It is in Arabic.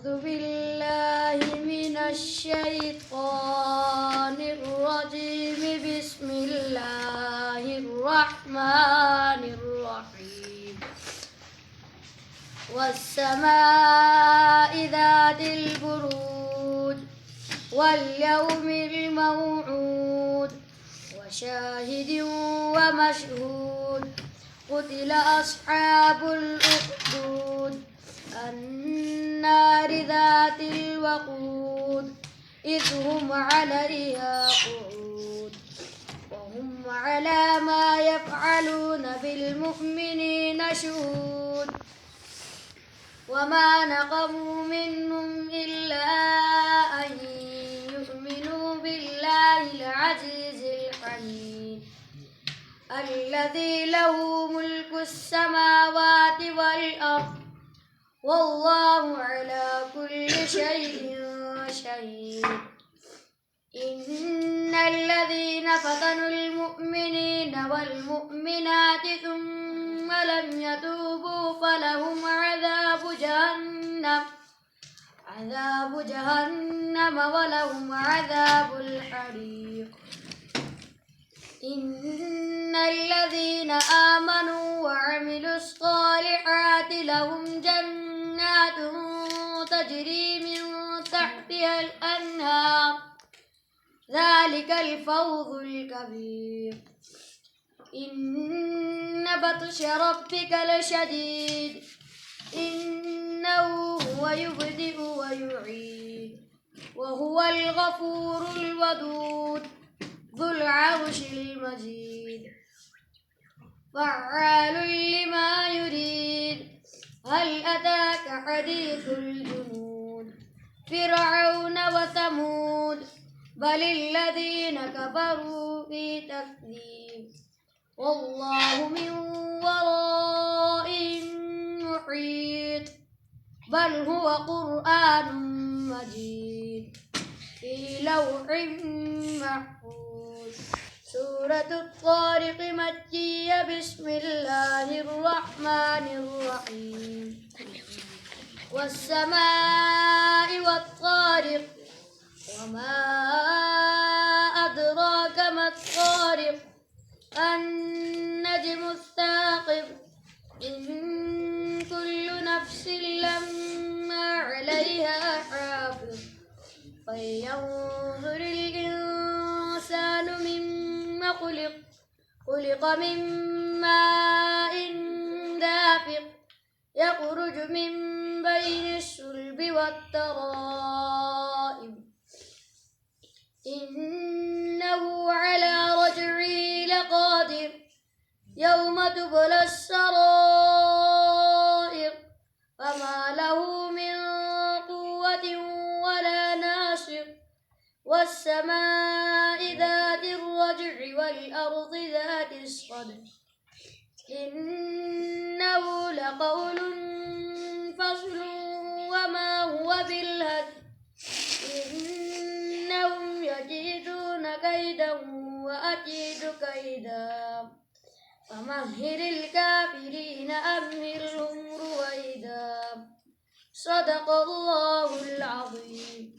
أعوذ بالله من الشيطان الرجيم. بسم الله الرحمن الرحيم. والسماء ذات البروج واليوم الموعود وشاهد ومشهود. قتل أصحاب الأخدود النار ذات الوقود إذ هم عليها قعود وهم على ما يفعلون بالمؤمنين شهود. وما نقموا منهم إلا أن يؤمنوا بالله العزيز الحميد الذي له ملك السماوات والأرض والله على كل شيء شهيد. إن الذين فتنوا المؤمنين والمؤمنات ثم لم يتوبوا فلهم عذاب جهنم ولهم عذاب الحريق. إن الذين آمنوا وعملوا الصالحات لهم جنات تجري من تحتها الأنهار ذلك الفوز الكبير. إن بطش ربك لشديد إنه هو يبدئ ويعيد وهو الغفور الودود ذو العرش المجيد فعال لما يريد. هل أتاك حديث الجنود فرعون وثمود بل الذين كفروا في تكذيب والله من ورائهم محيط بل هو قرآن مجيد في لوح محفوظ. سورة الطارق مكية. بسم الله الرحمن الرحيم. والسماء والطارق وما أدراك ما الطارق النجم الثاقب إن كل نفس لما عليها حافظ فلينظر الإنسان مما خلق من ماء دافق يخرج من بين الصلب والترائب إنه على رجعه لقادر يوم تبلى السرائر فما له من قوة ولا ناصر. والسماء ذات الرجع والأرض ذات الصدع إنه لقول فصل وما هو بالهزل إنهم يكيدون كيدا وأكيد كيدا فمهل الكافرين أمهلهم رويدا. صدق الله العظيم.